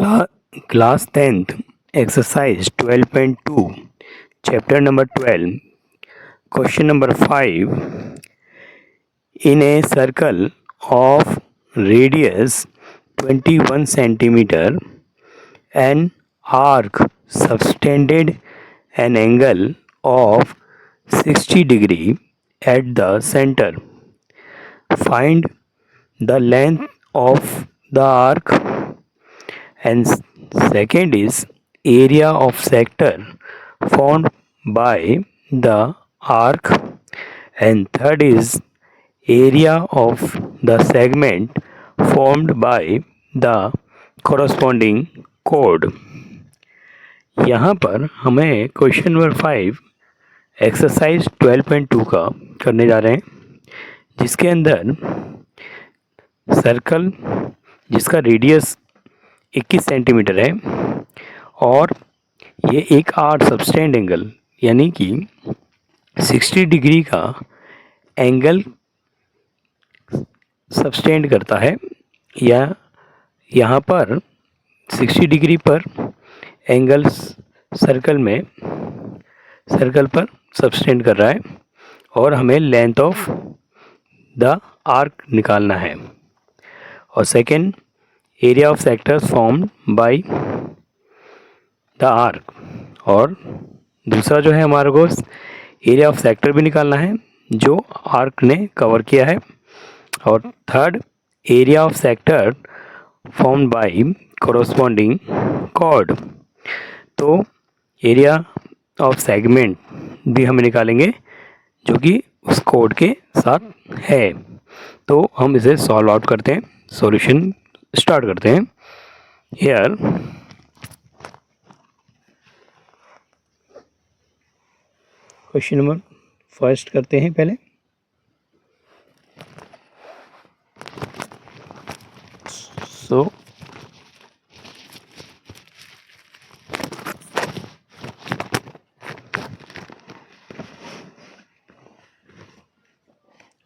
Class 10th, exercise 12.2, chapter number 12, question number 5. In a circle of radius 21 centimeter, an arc subtended an angle of 60 degree at the center. Find the length of the arc, and second is area of sector formed by the arc, and third is area of the segment formed by the corresponding chord. यहाँ पर हमें question number 5 exercise 12.2 का करने जा रहे हैं, जिसके अंदर सर्कल जिसका रेडियस 21 सेंटीमीटर है और ये एक आर्क सबटेंड एंगल यानी कि 60 डिग्री का एंगल सबटेंड करता है, या यहाँ पर 60 डिग्री पर एंगल सर्कल पर सबटेंड कर रहा है और हमें लेंथ ऑफ द आर्क निकालना है। और second, area of sectors formed by the arc, और दूसरा जो है हमारे को एरिया ऑफ सेक्टर भी निकालना है जो आर्क ने कवर किया है। और third, area of sector formed by corresponding chord. तो एरिया ऑफ सेगमेंट भी हम निकालेंगे जो कि उस कोड के साथ है। तो हम इसे सॉल्व आउट करते हैं, सॉल्यूशन स्टार्ट करते हैं। हियर क्वेश्चन नंबर फर्स्ट करते हैं पहले। सो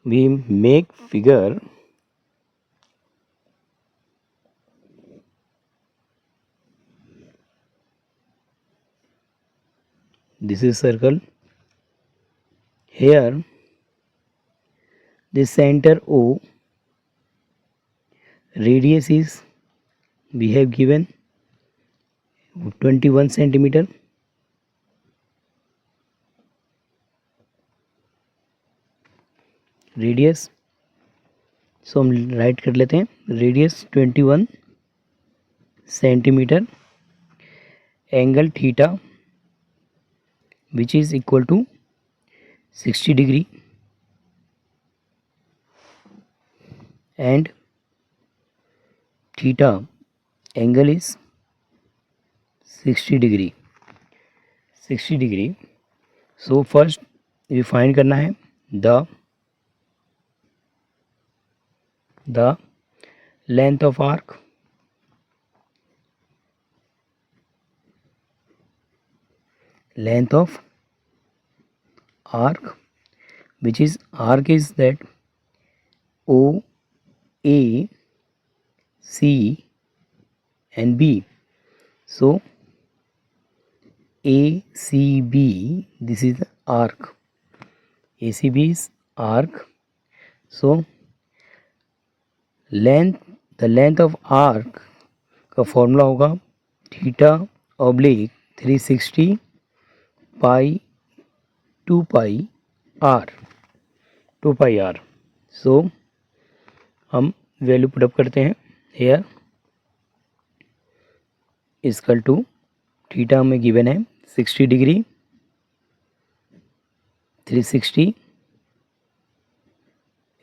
we make figure this is circle. Here the center O, radius is we have given 21 centimeter, radius so हम राइट कर लेते हैं, radius 21 centimetre, angle theta which is equal to 60 degree, and theta angle is 60 degree. So first ये find करना है the length of arc, which is arc is that O, A, C and B. So ACB, this is the arc. ACB is arc. So the length of arc का formula होगा theta oblique 360 pi 2 pi R. So हम value put up करते हैं। Here equal to theta हमें given है 60 degree, 360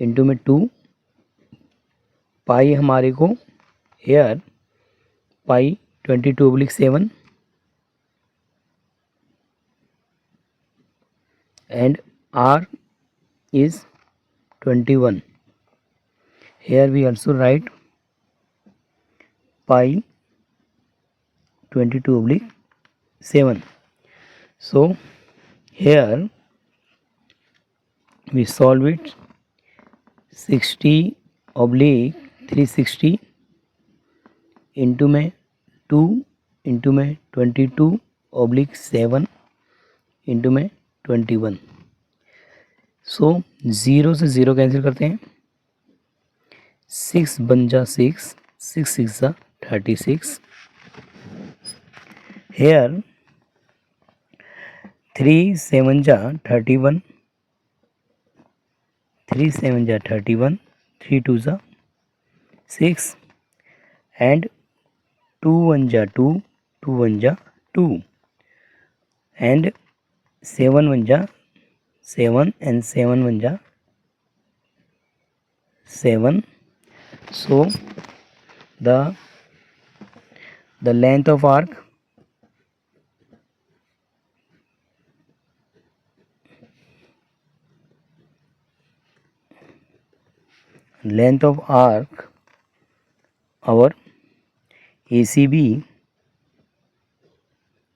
into में 2, पाई हमारे को hair pi 22/7 and r is 21. Here we also write pi 22/7. So here we solve it, 60/360 into में 2 into में 22/7 इंटू में 21। सो 0 से 0 कैंसिल करते हैं, 6 बन जा 6, 6 6 जा 36। हेयर 3 7 जा 31, 3 7 जा 31, 3 2 जा 6 and 2 1 जा 2, 2 1 जा 2 and 7 1 जा 7 and 7 1 जा 7. So the length of arc our ACB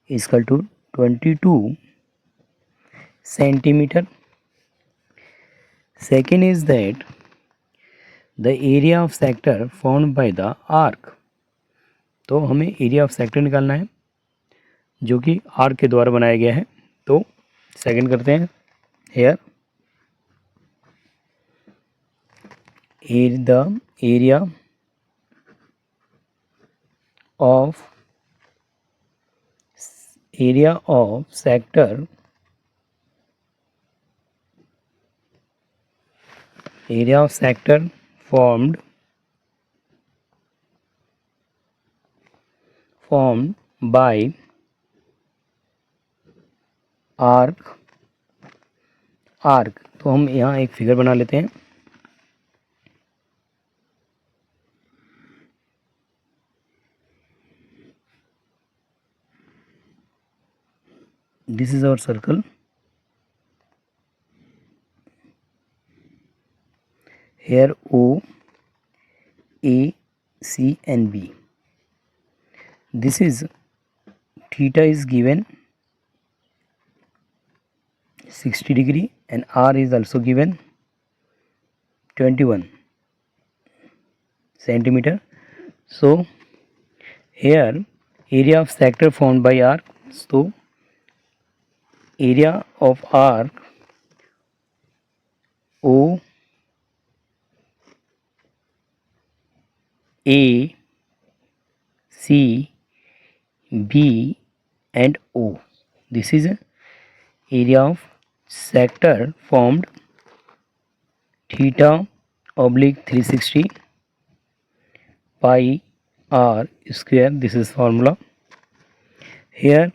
is equal to 22 centimeter. Second is that the area of sector formed by the arc. तो हमें एरिया ऑफ सेक्टर निकालना है जो कि आर्क के द्वारा बनाया गया है। तो सेकंड करते हैं, hair the area of sector formed by arc। तो हम यहाँ एक फिगर बना लेते हैं। This is our circle. Here O, A, C and B. This is theta is given 60 degree and R is also given 21 centimeter. So here area of sector formed by arc. So area of arc O, A, C, B and O. This is area of sector formed theta/360 pi r square. This is formula. Here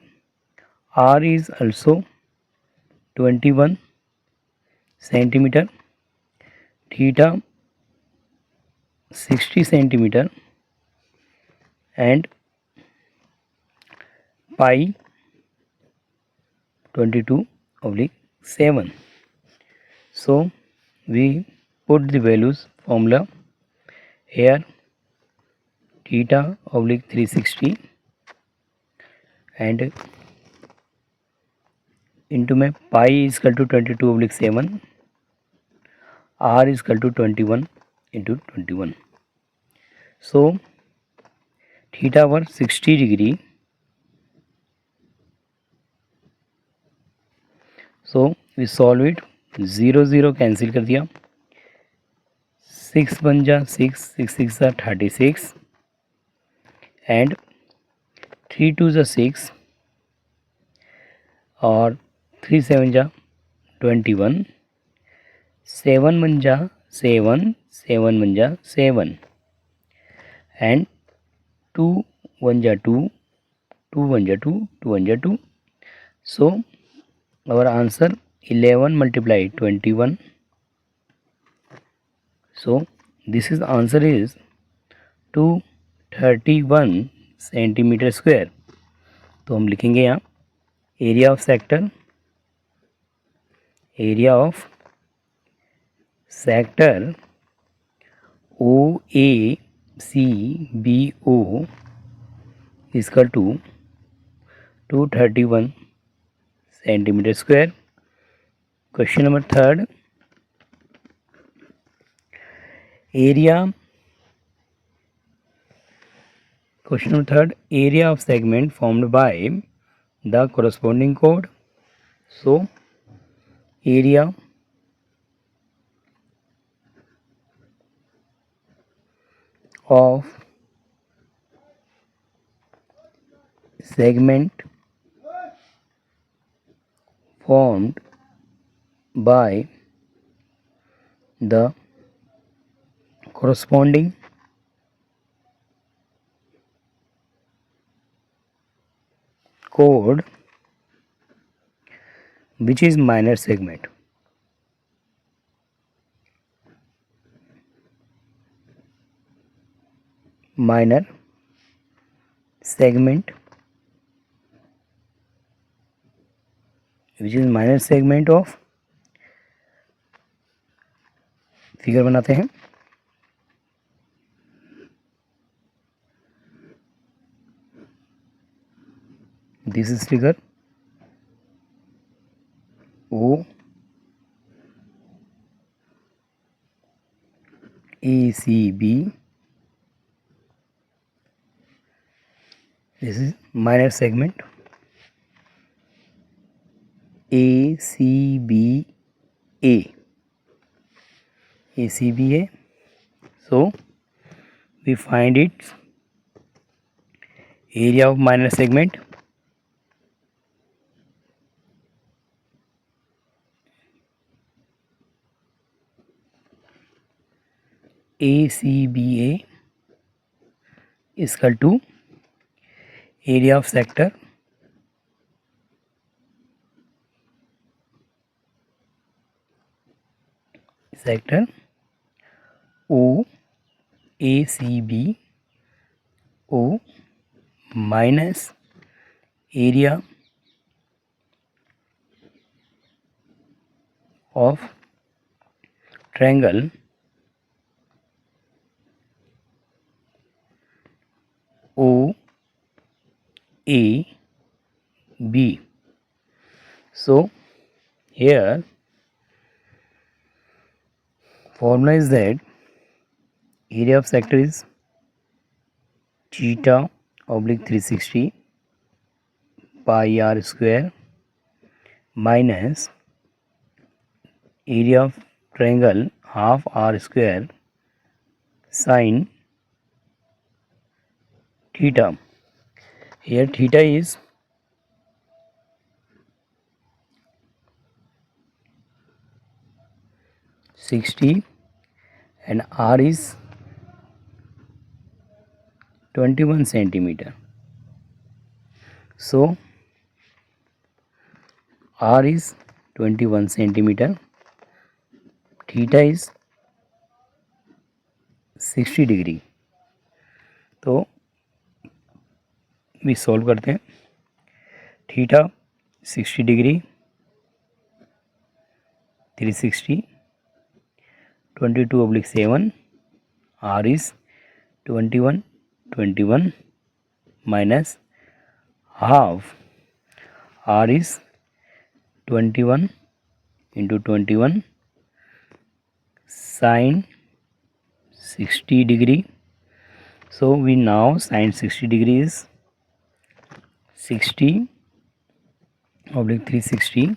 r is also 21 centimeter, theta 60 centimeter and pi 22/7. So we put the values formula here, theta/360 and into में pi is equal to 22/7, r is equal to 21 into 21. So theta was 60 degree. So we solve it, 0 0 cancel कर दिया, 6 बन जा 6, 6 6 जा 36 and 3 2 जा 6 और 3 7 जा 21, 7 बन जा 7, 7 बन जा 7 and 2 1 जा 2, 2 1 जा 2, 2 1 जा 2. So our answer 11 multiply 21. So this is answer is 231 centimeter square. तो हम लिखेंगे यहाँ area of sector OACBO is equal to 231 centimeter square. Question number 3rd, area Question number third, area of segment formed by the corresponding chord. So area of segment formed by the corresponding chord, which is minor segment. Minor segment, which is minor segment of, figure बनाते हैं, this is figure O A C B, this is minor segment A C B A, A C B A. So we find its area of minor segment. ACBA is equal to area of sector OACB O minus area of triangle OAB. So here formula is that area of sector is theta oblique 360 pi r square minus area of triangle half r square sin theta. Here theta is 60 and r is 21 centimeter. So r is 21 centimeter, theta is 60 degree. तो भी solve करते हैं. Theta 60 degree 360 22/7, r is 21 minus half, r is 21 into 21 sin 60 degree. So we now sin 60 degree is 60/360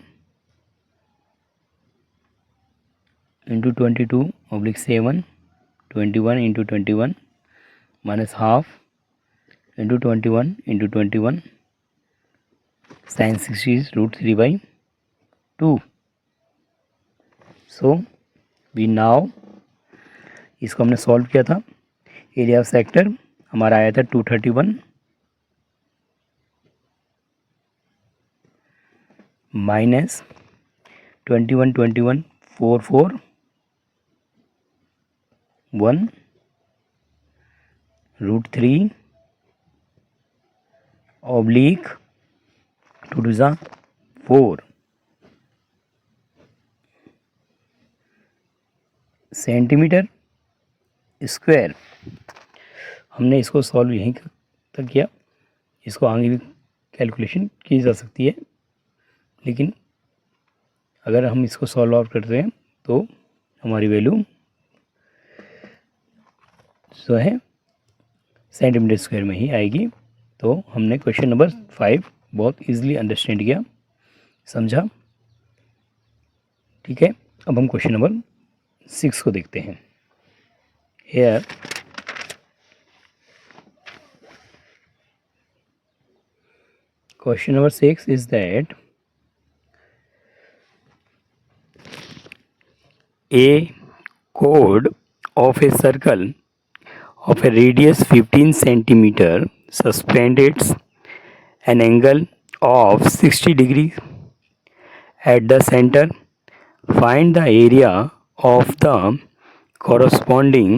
into 22/7, 21 into 21 minus half into 21 into 21, sin 60 is √3/2. So we now इसको हमने solve किया था. Area of sector हमारा आया था 231 minus 21 21 4 4 1 √3 oblique 2 to 4 centimetre square. हमने इसको solve यहीं तक किया. इसको आगे भी कैलकुलेशन की जा सकती है, लेकिन अगर हम इसको सॉल्व आउट करते हैं तो हमारी वैल्यू जो है सेंटीमीटर स्क्वायर में ही आएगी। तो हमने क्वेश्चन नंबर 5 बहुत इजीली अंडरस्टैंड किया, समझा। ठीक है, अब हम क्वेश्चन नंबर 6 को देखते हैं। Here question number 6 is that a chord of a circle of a radius 15 centimeter suspended an angle of 60 degree at the center. Find the area of the corresponding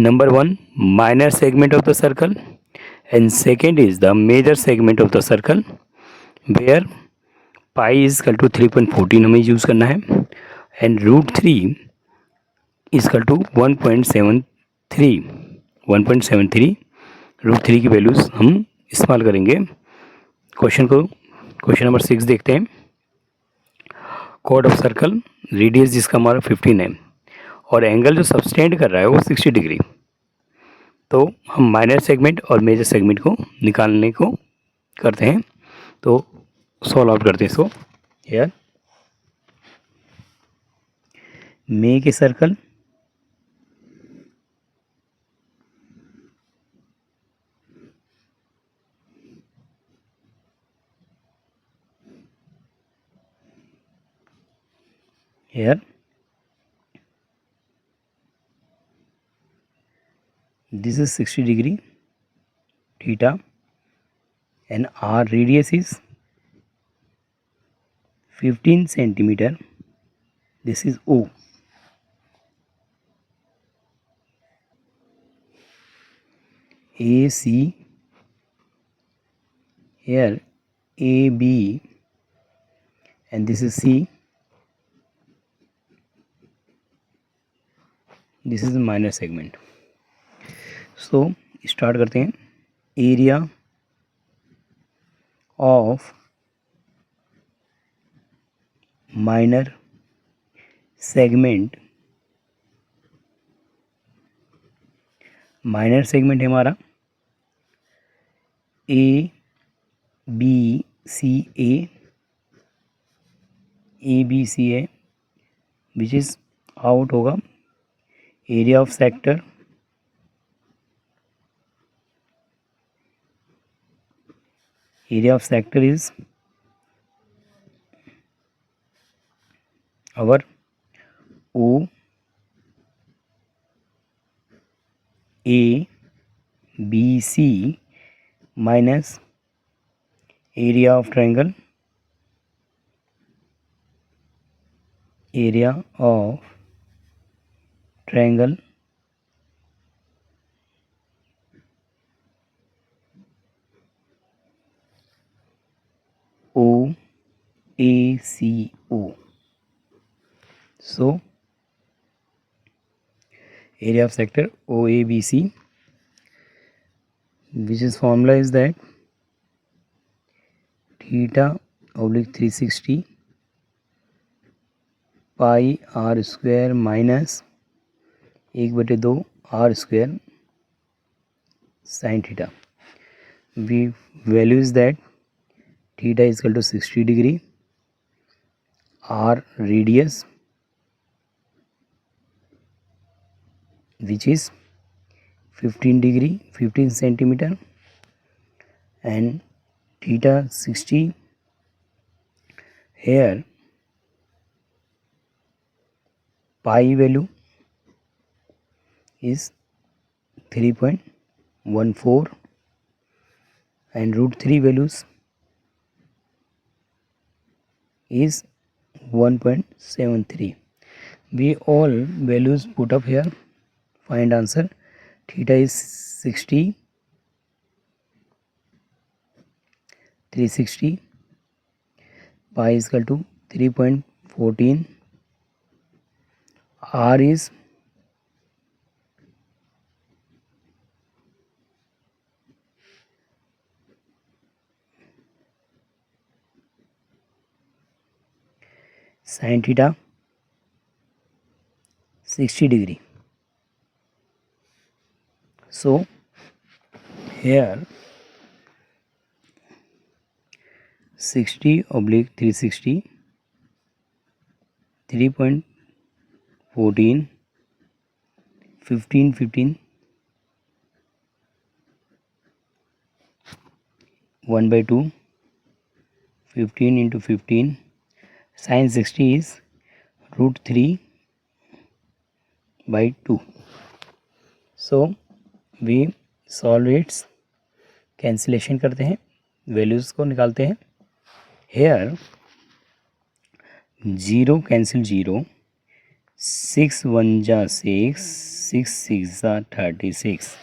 number 1 minor segment of the circle, and second is the major segment of the circle, where pi is equal to 3.14 हमें use करना है, and √3 is equal to 1.73 √3 की values हम इस्तेमाल करेंगे। Question number 6 देखते हैं। Cord of circle, radius जिसका हमारा 15 है और एंगल जो सबस्टेंड कर रहा है वो 60 डिग्री। तो हम माइनर सेगमेंट और मेजर सेगमेंट को निकालने को करते हैं। तो सॉल्व आउट करते हैं इसको। Here make a circle here this is 60 degree theta and our radius is 15 centimeter. This is O. AC here, AB, and this is C. This is the minor segment. So start करते हैं। Area of minor segment, minor segment है हमारा A B C A which is out होगा area of sector, area of sector is our O A B C minus area of triangle, area of triangle OACO. So area of sector OABC, which is formula is that theta oblique 360 pi r square minus 1/2 r स्क्वायर sine theta. We value is that theta is equal to 60 degree, r radius which is 15 degree 15 centimeter and theta 60. Here pi value is 3.14 and √3 values is 1.73. We all values put up here. Find answer. Theta is 60, 360, pi is equal to 3.14, r is 'sin theta', 60 degree. So here 60 oblique 360, 3.14, 15, 15, 1 by 2, 15 into 15, sin 60 is root 3 by 2. So we solve its cancellation करते हैं, values को निकालते हैं. Hair 0 cancel 0, 6 1 जा 6, 6 6 जा 36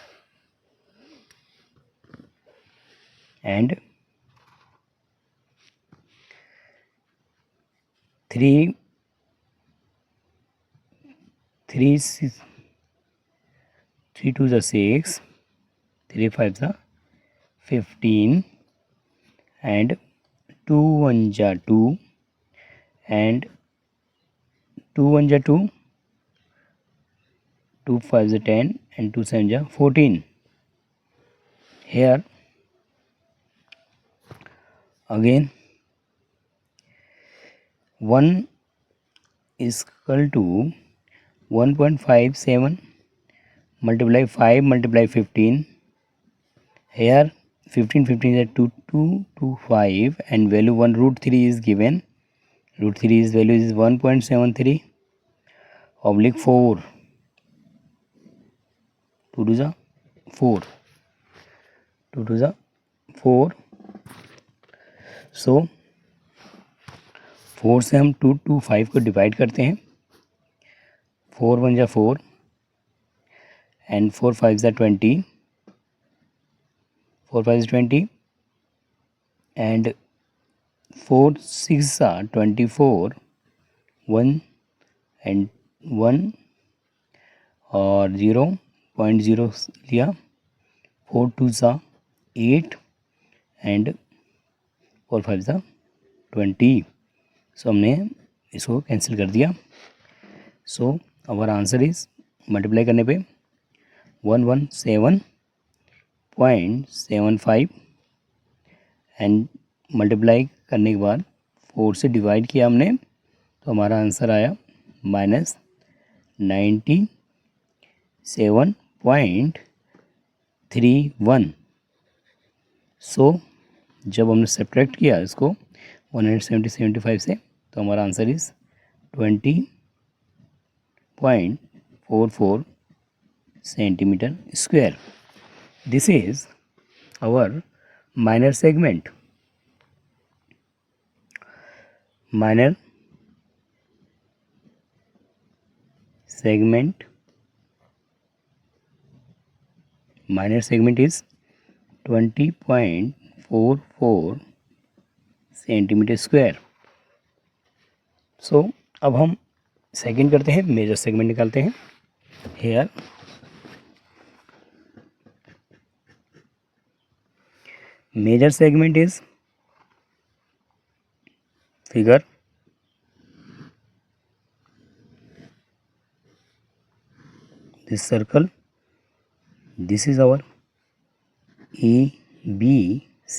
and 3 2 जा 6, 3 5 जा 15 and 2 1 जा 2 and 2 1 जा 2, 2 5 जा 10 and 2 7 जा 14. Here again 1 is equal to 1.57 multiply 5 multiply 15. Here 15 15 is 2 2 2 5 and value 1 root 3 is given. Root 3 is value is 1.73 oblique 4. 2 to the 4. 2 to the 4. So 4 से हम 2 2 5 को डिवाइड करते हैं. 4 1 जा 4 and 4 5 जा 20. 4 5 is 20 and 4 6 जा 24. 1 and 1 और 0.0 लिया. 4 2 जा 8 and 4 5 जा 20. सो हमने इसको कैंसिल कर दिया. So our answer is multiply करने पे 117.75 एंड मल्टीप्लाई करने के बाद 4 से डिवाइड किया हमने तो हमारा आंसर आया -97.31. सो जब हमने सब्ट्रैक्ट किया इसको 175 से तो हमारा answer is 20.44 centimetre square. This is our minor segment. Minor segment is 20.44 centimetre square. So अब हम सेकंड करते हैं, मेजर सेगमेंट निकालते हैं. Here major segment is figure this circle. This is our A B C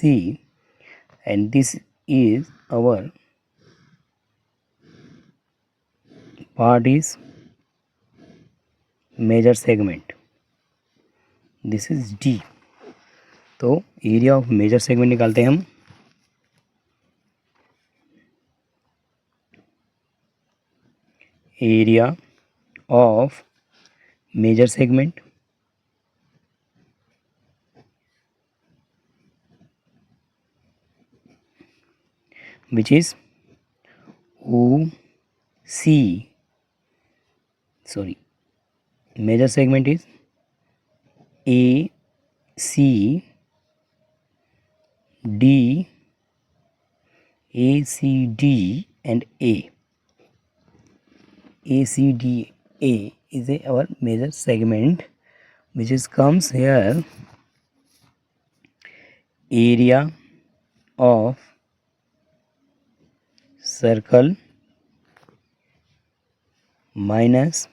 and this is our part is major segment. This is D. तो area of major segment निकालते हैं हम. Area of major segment which is major segment is A C D, A C D and A. A C D A is our major segment which is comes here area of circle minus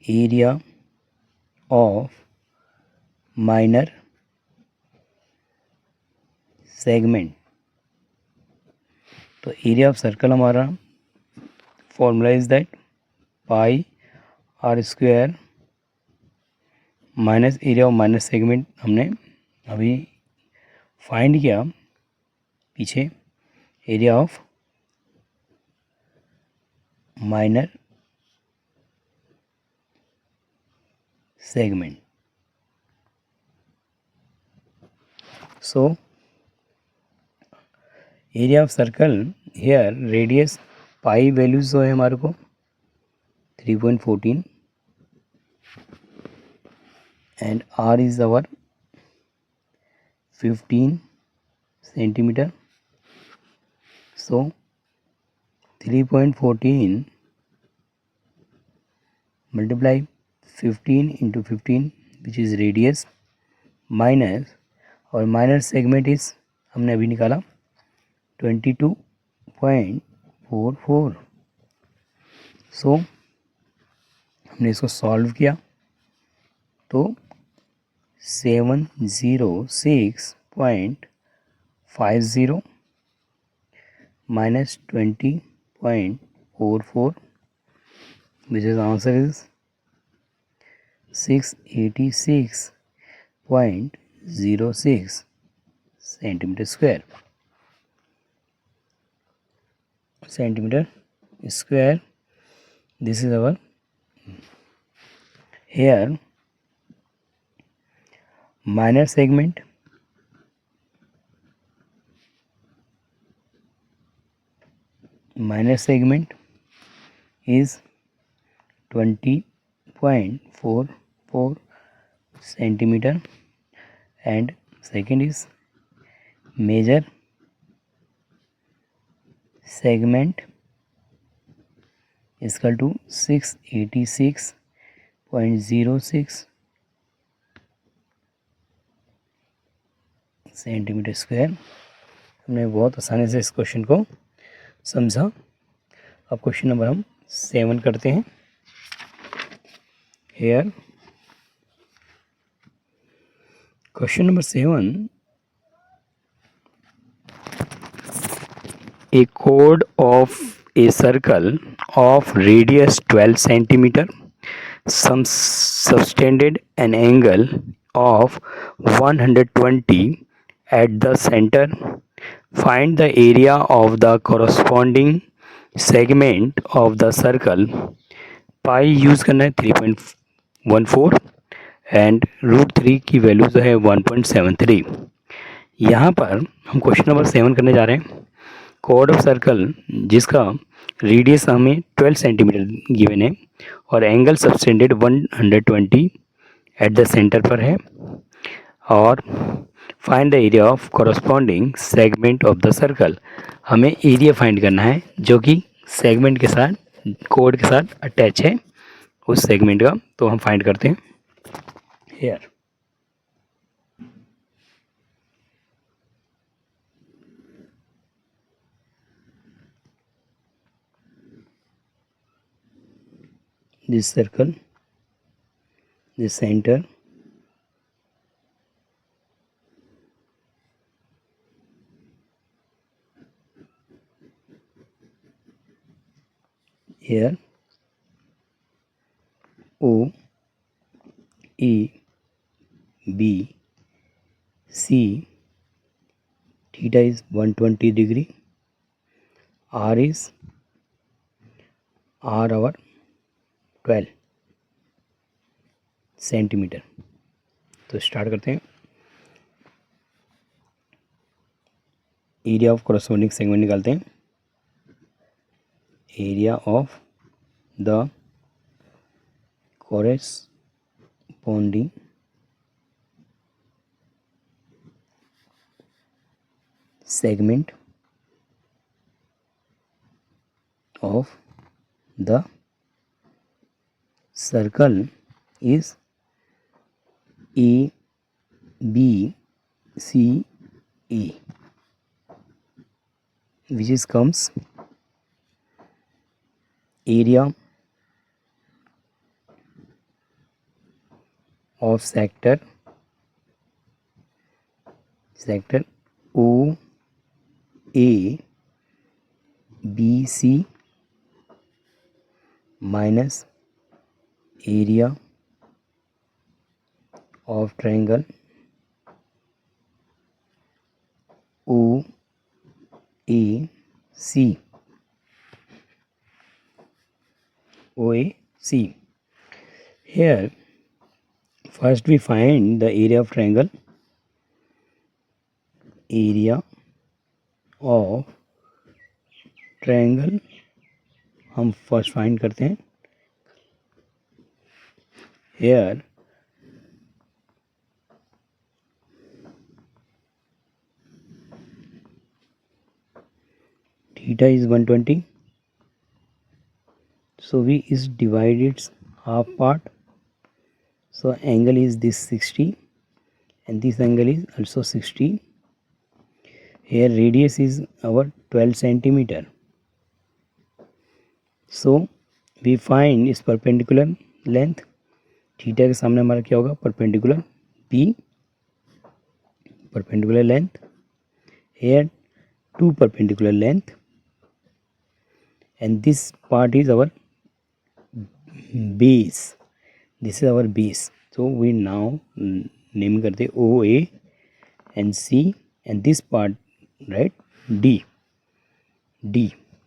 area of minor segment। तो area of circle हमारा formula is that pi R square minus area of minor segment. हमने अभी find किया पीछे area of minor segment। So area of circle here radius pi values जो है हमारे को 3.14 and r is our 15 centimeter। So 3.14 multiply 15 into 15 which is radius minus और minor segment इस हमने अभी निकाला 22.44। सो हमने इसको सॉल्व किया तो 706.50 minus 20.44 which is answer is 686.06 centimeter square। This is our here minor segment is 20.44 centimeter and second is major segment is equal to 686.06 centimetre square. हमने बहुत आसानी से इस क्वेश्चन को समझा। अब क्वेश्चन नंबर हम 7 करते हैं। Here question number 7, a chord of a circle of radius 12 centimeter subtended an angle of 120 at the center। Find the area of the corresponding segment of the circle। Pi use करना है 3.14 and √3 की value जो है 1.73। यहाँ पर हम question number 7 करने जा रहे हैं। कॉर्ड ऑफ सर्कल जिसका रेडियस हमें 12 सेंटीमीटर गिवन है और angle subtended 120 at the centre पर है और find the area of corresponding segment of the circle. हमें एरिया फाइंड करना है जो कि सेगमेंट के साथ कोड के साथ अटैच है उस सेगमेंट का। तो हम फाइंड करते हैं hair. this circle, the center, here O, E, B, C, theta is 120 degree, R is R our 12 centimetre. तो स्टार्ट करते हैं। एरिया ऑफ कॉरस्पॉन्डिंग सेगमेंट निकालते हैं। Area of the corresponding segment of the circle is A, B, C, A, which is comes area of sector O A B C minus area of triangle O A C. Here first we find the area of triangle. Area of triangle हम first find करते हैं. Here theta is 120, so we is divide its half part, so angle is this 60 and this angle is also 60. Here radius is our 12 centimeter, so we find its perpendicular length. Theta के सामने हमारा क्या होगा, perpendicular P, perpendicular length. Here two perpendicular length, and this part is our base. This is our base, so we now name करते OA and C, and this part, right, D.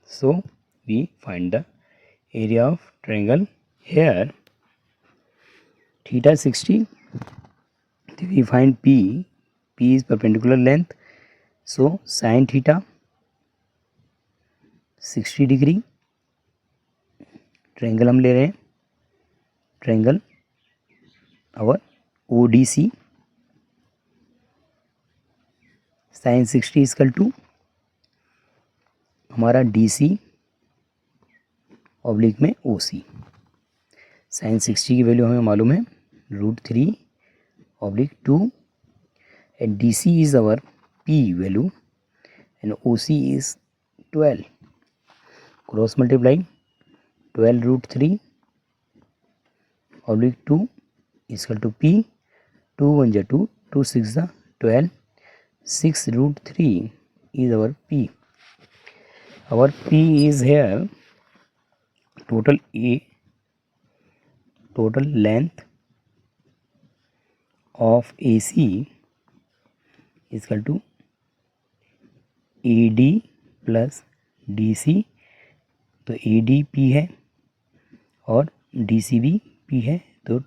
So we find the area of triangle. Here theta 60, we find P is perpendicular length, so sin theta 60 degree. Triangle हम ले रहे हैं, triangle our ODC. sin 60 equal to हमारा DC oblique में OC. sin 60 की value हमें मालूम है √3/2, and DC is our P value and OC is 12. Cross multiply 12√3/2 is equal to P. 2 1 जा 2, 2 6 जा 12. 6√3 is our P. Our P is here total length of AC is equal to AD plus DC. तो AD P है और DC भी P है, तो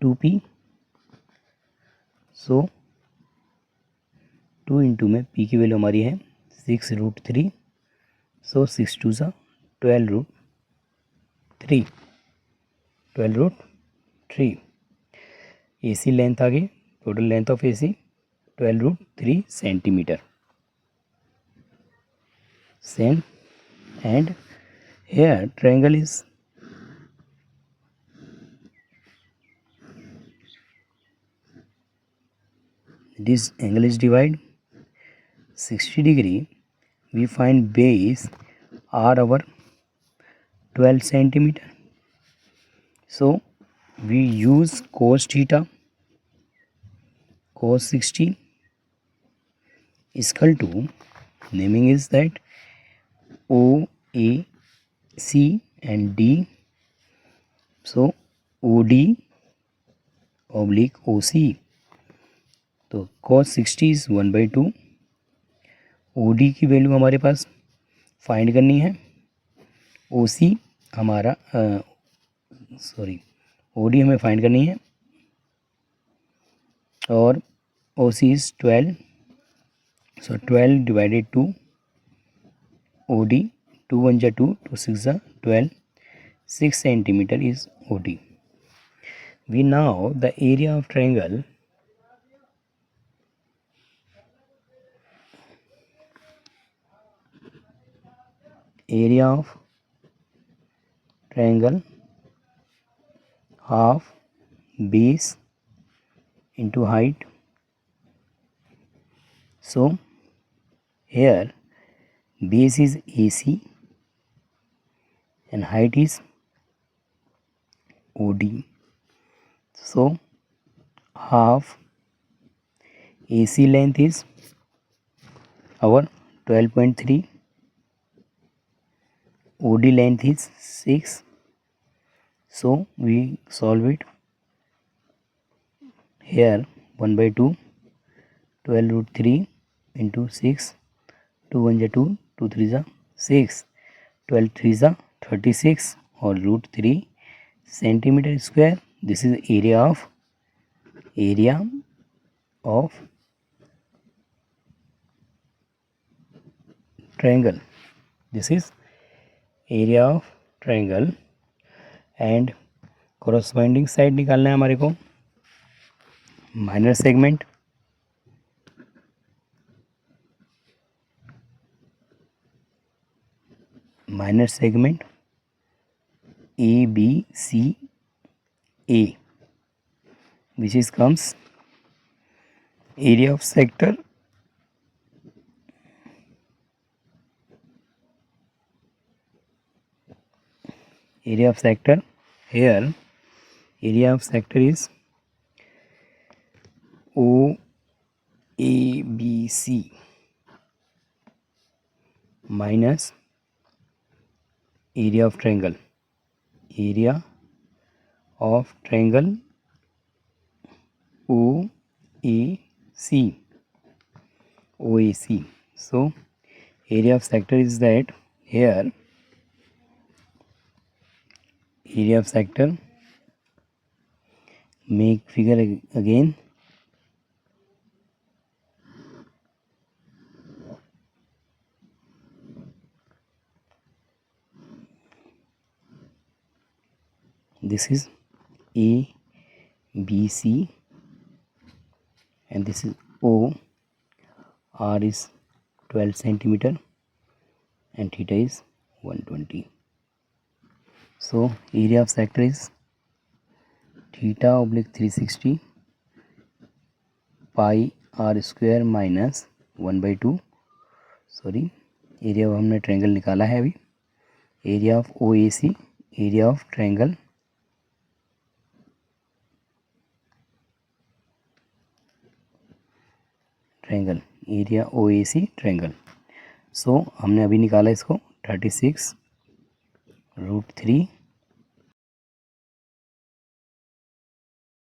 2P. सो 2 into में P की वैल्यू हमारी है 6√3, सो 6 2 सा 12√3. AC लेंथ आ गई, total length of AC 12√3 centimetre. Same, and here triangle is this angle is divide 60 degree. We find base are our 12 centimeter, so we use cos theta. Cos 60 is equal to, naming is that OAC and D, so OD oblique OC. तो cos 60 is 1/2. OD की value हमारे पास find करनी है. OC हमारा OD हमें find करनी है, और OC is 12, so 12 divided 2 OD. 2 1 जा 2, 2 6 जा 12. 6 centimeter is OD. We know the area of triangle. Area of triangle half base into height. So here base is AC and height is OD. So half AC length is our 12.3, OD length is 6. So we solve it. Here 1 by 2, 12 root 3 into 6, 2 1 ja 2, 2 3 ja 6, 12 3 ja 36 or root 3 centimeter square. This is area of triangle. This is area of triangle and corresponding side निकालना है हमारे को. Minor segment ABCA, which is comes area of sector here. Area of sector is OABC minus area of triangle OAC. So area of sector is that. Here area of sector, make figure again. This is ABC and this is O. R is 12 centimeter and theta is 120. So area of sector is theta oblique 360 pi r square minus 1 by 2. Sorry, area of हमने triangle निकाला है अभी. Area of OAC, area of triangle area OAC triangle. So हमने अभी निकाला इसको 36 root 3